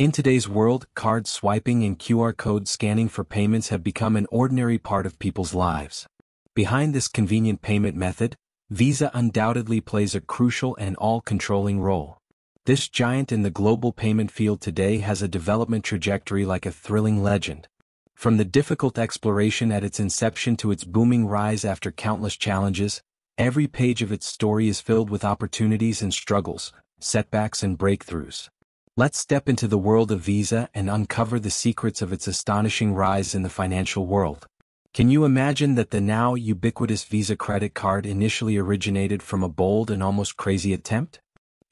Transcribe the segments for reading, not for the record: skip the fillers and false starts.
In today's world, card swiping and QR code scanning for payments have become an ordinary part of people's lives. Behind this convenient payment method, Visa undoubtedly plays a crucial and all-controlling role. This giant in the global payment field today has a development trajectory like a thrilling legend. From the difficult exploration at its inception to its booming rise after countless challenges, every page of its story is filled with opportunities and struggles, setbacks and breakthroughs. Let's step into the world of Visa and uncover the secrets of its astonishing rise in the financial world. Can you imagine that the now ubiquitous Visa credit card initially originated from a bold and almost crazy attempt?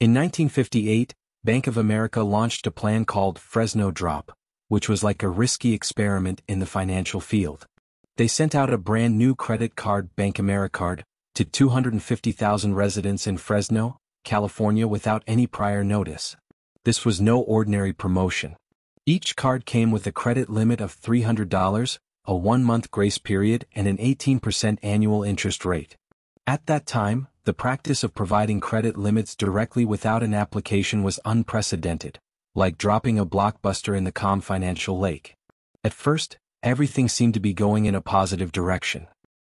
In 1958, Bank of America launched a plan called Fresno Drop, which was like a risky experiment in the financial field. They sent out a brand new credit card, Bank AmeriCard, to 250,000 residents in Fresno, California without any prior notice. This was no ordinary promotion. Each card came with a credit limit of $300, a 1-month grace period and an 18% annual interest rate. At that time, the practice of providing credit limits directly without an application was unprecedented, like dropping a blockbuster in the calm financial lake. At first, everything seemed to be going in a positive direction.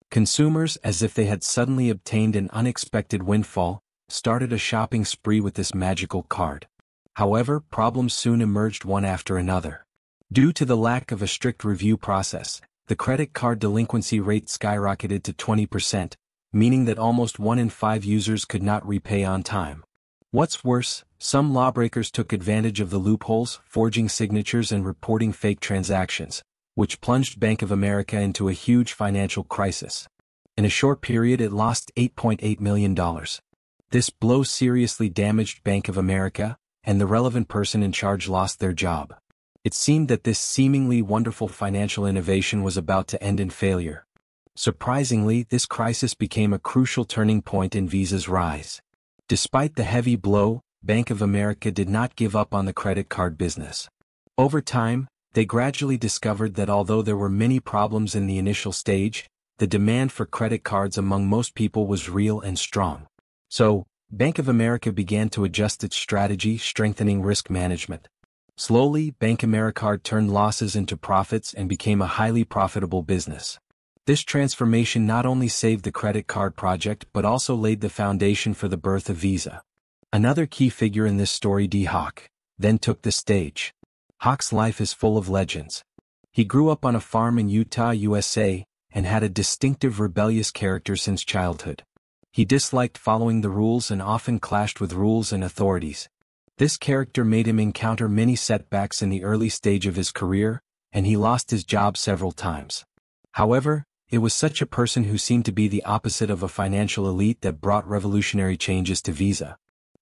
Consumers, as if they had suddenly obtained an unexpected windfall, started a shopping spree with this magical card. However, problems soon emerged one after another. Due to the lack of a strict review process, the credit card delinquency rate skyrocketed to 20%, meaning that almost 1 in 5 users could not repay on time. What's worse, some lawbreakers took advantage of the loopholes, forging signatures and reporting fake transactions, which plunged Bank of America into a huge financial crisis. In a short period, it lost $8.8 million. This blow seriously damaged Bank of America, and the relevant person in charge lost their job. It seemed that this seemingly wonderful financial innovation was about to end in failure. Surprisingly, this crisis became a crucial turning point in Visa's rise. Despite the heavy blow, Bank of America did not give up on the credit card business. Over time, they gradually discovered that although there were many problems in the initial stage, the demand for credit cards among most people was real and strong. So, Bank of America began to adjust its strategy, strengthening risk management. Slowly, Bank AmeriCard turned losses into profits and became a highly profitable business. This transformation not only saved the credit card project but also laid the foundation for the birth of Visa. Another key figure in this story, D. Hawk, then took the stage. Hawk's life is full of legends. He grew up on a farm in Utah, USA, and had a distinctive rebellious character since childhood. He disliked following the rules and often clashed with rules and authorities. This character made him encounter many setbacks in the early stage of his career, and he lost his job several times. However, it was such a person who seemed to be the opposite of a financial elite that brought revolutionary changes to Visa.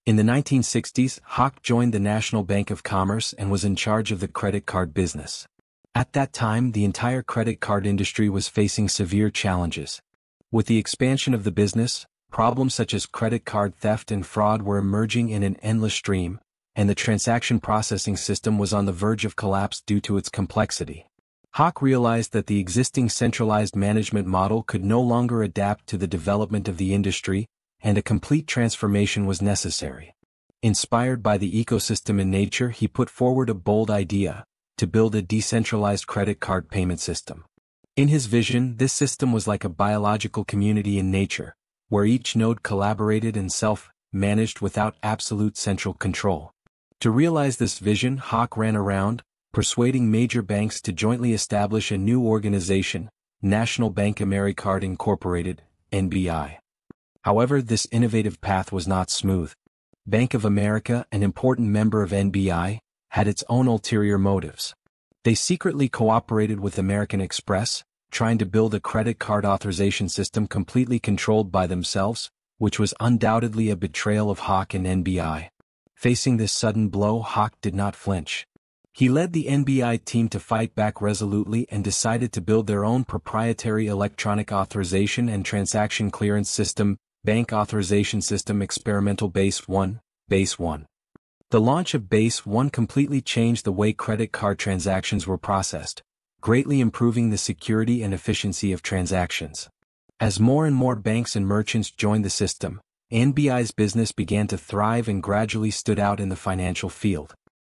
In the 1960s, Hawk joined the National Bank of Commerce and was in charge of the credit card business. At that time, the entire credit card industry was facing severe challenges. With the expansion of the business, problems such as credit card theft and fraud were emerging in an endless stream, and the transaction processing system was on the verge of collapse due to its complexity. Hawk realized that the existing centralized management model could no longer adapt to the development of the industry, and a complete transformation was necessary. Inspired by the ecosystem in nature, he put forward a bold idea: to build a decentralized credit card payment system. In his vision, this system was like a biological community in nature, where each node collaborated and self-managed without absolute central control. To realize this vision, Hawk ran around, persuading major banks to jointly establish a new organization, National Bank AmeriCard Incorporated, NBI. However, this innovative path was not smooth. Bank of America, an important member of NBI, had its own ulterior motives. They secretly cooperated with American Express, trying to build a credit card authorization system completely controlled by themselves, which was undoubtedly a betrayal of Hawk and NBI. Facing this sudden blow, Hawk did not flinch. He led the NBI team to fight back resolutely and decided to build their own proprietary electronic authorization and transaction clearance system, Bank Authorization System Experimental Base 1, Base 1. The launch of Base 1 completely changed the way credit card transactions were processed, greatly improving the security and efficiency of transactions. As more and more banks and merchants joined the system, NBI's business began to thrive and gradually stood out in the financial field.